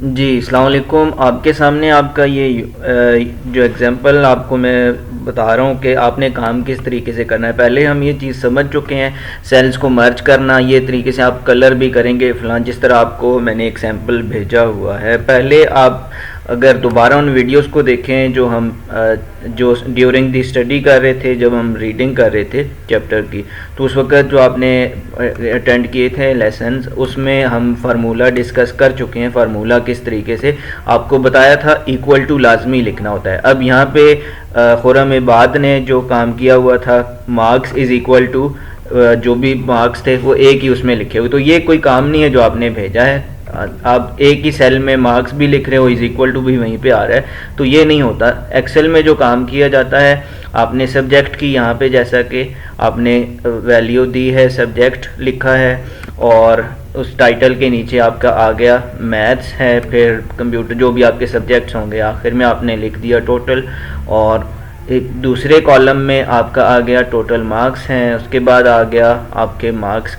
जी, अस्सलाम वालेकुम। आपके सामने आपका ये जो एग्ज़ाम्पल आपको मैं बता रहा हूँ कि आपने काम किस तरीके से करना है। पहले हम ये चीज़ समझ चुके हैं, सेल्स को मर्ज करना, ये तरीके से आप कलर भी करेंगे फ़लाँ, जिस तरह आपको मैंने एग्ज़ाम्पल भेजा हुआ है। पहले आप अगर दोबारा उन वीडियोस को देखें जो हम जो ड्यूरिंग दी स्टडी कर रहे थे, जब हम रीडिंग कर रहे थे चैप्टर की, तो उस वक़्त जो आपने अटेंड किए थे लेसन्स, उसमें हम फार्मूला डिस्कस कर चुके हैं। फार्मूला किस तरीके से आपको बताया था, इक्वल टू लाजमी लिखना होता है। अब यहाँ पे खुरम इबाद ने जो काम किया हुआ था, मार्क्स इज़ इक्वल टू जो भी मार्क्स थे वो एक ही उसमें लिखे हुए, तो ये कोई काम नहीं है जो आपने भेजा है। आप एक ही सेल में मार्क्स भी लिख रहे हो, इज इक्वल टू भी वहीं पे आ रहा है, तो ये नहीं होता। एक्सेल में जो काम किया जाता है, आपने सब्जेक्ट की यहाँ पे जैसा कि आपने वैल्यू दी है, सब्जेक्ट लिखा है और उस टाइटल के नीचे आपका आ गया मैथ्स है, फिर कंप्यूटर, जो भी आपके सब्जेक्ट्स होंगे, आखिर में आपने लिख दिया टोटल, और एक दूसरे कॉलम में आपका आ गया टोटल मार्क्स हैं। उसके बाद आ गया आपके मार्क्स,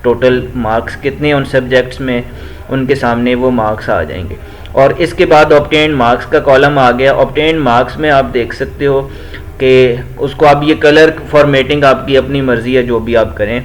टोटल मार्क्स कितने उन सब्जेक्ट्स में, उनके सामने वो मार्क्स आ जाएंगे। और इसके बाद ऑब्टेन मार्क्स का कॉलम आ गया। ऑब्टेन मार्क्स में आप देख सकते हो कि उसको आप ये कलर फॉर्मेटिंग आपकी अपनी मर्ज़ी है, जो भी आप करें।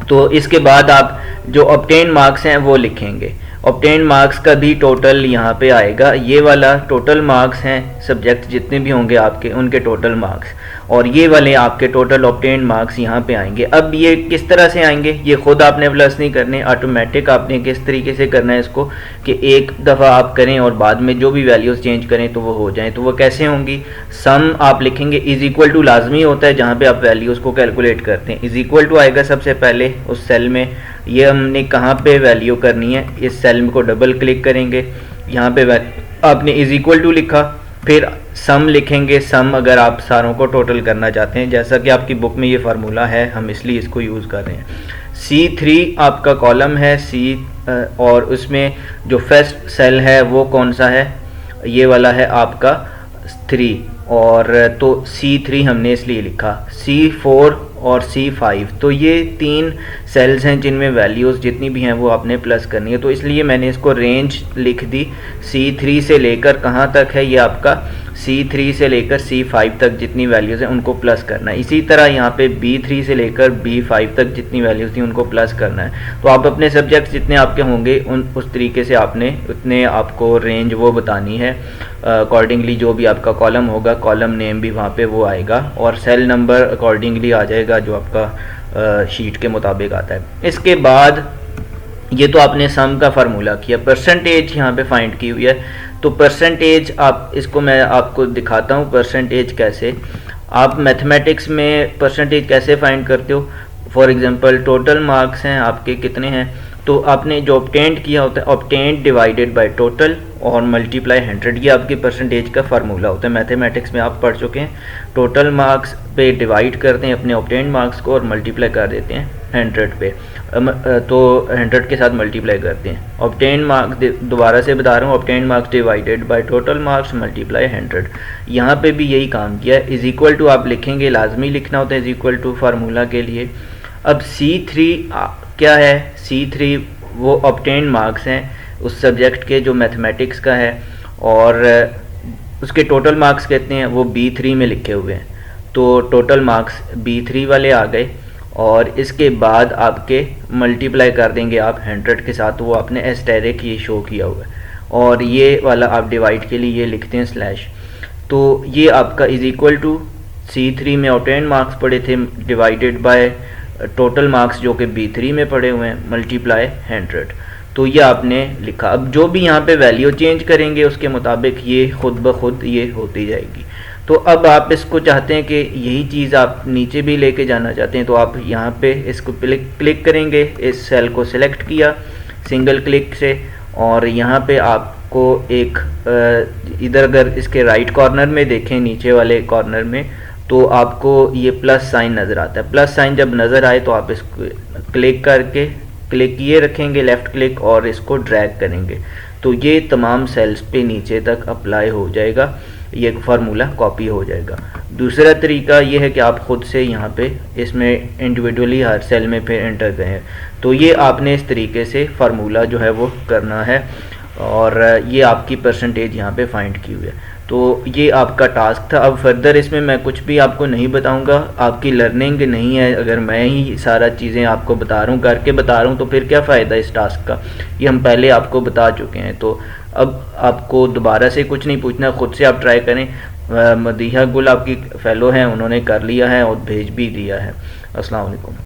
तो इसके बाद आप जो ऑब्टेन मार्क्स हैं वो लिखेंगे। ऑब्टेन मार्क्स का भी टोटल यहाँ पे आएगा, ये वाला टोटल मार्क्स हैं, सब्जेक्ट जितने भी होंगे आपके उनके टोटल मार्क्स, और ये वाले आपके टोटल ऑब्टेन मार्क्स यहाँ पे आएंगे। अब ये किस तरह से आएंगे, ये खुद आपने प्लस नहीं करने, ऑटोमेटिक आपने किस तरीके से करना है इसको कि एक दफ़ा आप करें और बाद में जो भी वैल्यूज़ चेंज करें तो वो हो जाएं। तो वो कैसे होंगी, सम आप लिखेंगे, इज़ इक्वल टू लाजमी होता है जहाँ पे आप वैल्यूज़ को कैलकुलेट करते हैं। इज़ इक्वल टू आएगा सबसे पहले उस सेल में, ये हमने कहाँ पे वैल्यू करनी है, इस सेल को डबल क्लिक करेंगे, यहाँ पे आपने इज़ इक्वल टू लिखा, फिर सम लिखेंगे। सम अगर आप सारों को टोटल करना चाहते हैं, जैसा कि आपकी बुक में ये फार्मूला है, हम इसलिए इसको यूज़ कर रहे हैं। C3 आपका कॉलम है, और उसमें जो फर्स्ट सेल है वो कौन सा है, ये वाला है आपका 3, और तो C3 हमने इसलिए लिखा। C4 और C5, तो ये 3 सेल्स हैं जिनमें वैल्यूज़ जितनी भी हैं वो आपने प्लस करनी है, तो इसलिए मैंने इसको रेंज लिख दी। C3 से लेकर कहाँ तक है, ये आपका C3 से लेकर C5 तक जितनी वैल्यूज़ हैं उनको प्लस करना है। इसी तरह यहाँ पे B3 से लेकर B5 तक जितनी वैल्यूज़ थी उनको प्लस करना है। तो आप अपने सब्जेक्ट्स जितने आपके होंगे उस तरीके से आपने उतने आपको रेंज वो बतानी है। अकॉर्डिंगली जो भी आपका कॉलम होगा, कॉलम नेम भी वहाँ पे वो आएगा, और सेल नंबर अकॉर्डिंगली आ जाएगा जो आपका शीट के मुताबिक आता है। इसके बाद ये तो आपने सम का फार्मूला किया, परसेंटेज यहाँ पे फाइंड की हुई है। तो परसेंटेज आप, इसको मैं आपको दिखाता हूँ परसेंटेज कैसे, आप मैथमेटिक्स में परसेंटेज कैसे फाइंड करते हो। फॉर एग्जांपल टोटल मार्क्स हैं आपके कितने हैं, तो आपने जो ऑब्टेंड किया होता है, ऑब्टेंड डिवाइडेड बाय टोटल और मल्टीप्लाई 100, ये आपकी परसेंटेज का फार्मूला होता है। मैथमेटिक्स में आप पढ़ चुके हैं, टोटल मार्क्स पे डिवाइड करते हैं अपने ऑब्टेंड मार्क्स को और मल्टीप्लाई कर देते हैं 100 पे, तो 100 के साथ मल्टीप्लाई करते हैं। ऑब्टेंड मार्क्स, दोबारा से बता रहा हूँ, obtained marks divided by total marks multiply 100। यहाँ पे भी यही काम किया है। इज़ इक्वल टू आप लिखेंगे, लाजमी लिखना होता है इज़ इक्वल टू फार्मूला के लिए। अब C3 क्या है, C3 वो ऑब्टेंड मार्क्स हैं उस सब्जेक्ट के जो मैथमेटिक्स का है, और उसके टोटल मार्क्स कहते हैं, वो B3 में लिखे हुए हैं। तो टोटल मार्क्स B3 वाले आ गए, और इसके बाद आपके मल्टीप्लाई कर देंगे आप 100 के साथ, वो आपने एस्टेरिक ये शो किया हुआ है, और ये वाला आप डिवाइड के लिए ये लिखते हैं स्लैश। तो ये आपका इज़ इक्वल टू C3 में ऑब्टेंड मार्क्स पड़े थे डिवाइडेड बाय टोटल मार्क्स जो कि B3 में पड़े हुए हैं मल्टीप्लाई 100, तो ये आपने लिखा। अब जो भी यहाँ पे वैल्यू चेंज करेंगे उसके मुताबिक ये खुद ब खुद ये होती जाएगी। तो अब आप इसको चाहते हैं कि यही चीज़ आप नीचे भी लेके जाना चाहते हैं, तो आप यहाँ पे इसको क्लिक करेंगे, इस सेल को सिलेक्ट किया सिंगल क्लिक से, और यहाँ पे आपको एक इधर अगर इसके राइट कॉर्नर में देखें, नीचे वाले कॉर्नर में, तो आपको ये प्लस साइन नज़र आता है। प्लस साइन जब नज़र आए तो आप इसको क्लिक करके, क्लिक किए रखेंगे लेफ़्ट क्लिक, और इसको ड्रैग करेंगे, तो ये तमाम सेल्स पे नीचे तक अप्लाई हो जाएगा, ये फार्मूला कॉपी हो जाएगा। दूसरा तरीका ये है कि आप ख़ुद से यहाँ पे इसमें इंडिविजुअली हर सेल में फिर एंटर करें, तो ये आपने इस तरीके से फार्मूला जो है वो करना है। और ये आपकी परसेंटेज यहाँ पे फाइंड की हुई है। तो ये आपका टास्क था। अब फर्दर इसमें मैं कुछ भी आपको नहीं बताऊंगा, आपकी लर्निंग नहीं है। अगर मैं ही सारा चीज़ें आपको बता रहा हूँ, करके बता रहा हूँ, तो फिर क्या फ़ायदा इस टास्क का। ये हम पहले आपको बता चुके हैं। तो अब आपको दोबारा से कुछ नहीं पूछना, ख़ुद से आप ट्राई करें। मदीहा गुल आपकी फ़ेलो हैं, उन्होंने कर लिया है और भेज भी दिया है। अस्सलाम वालेकुम।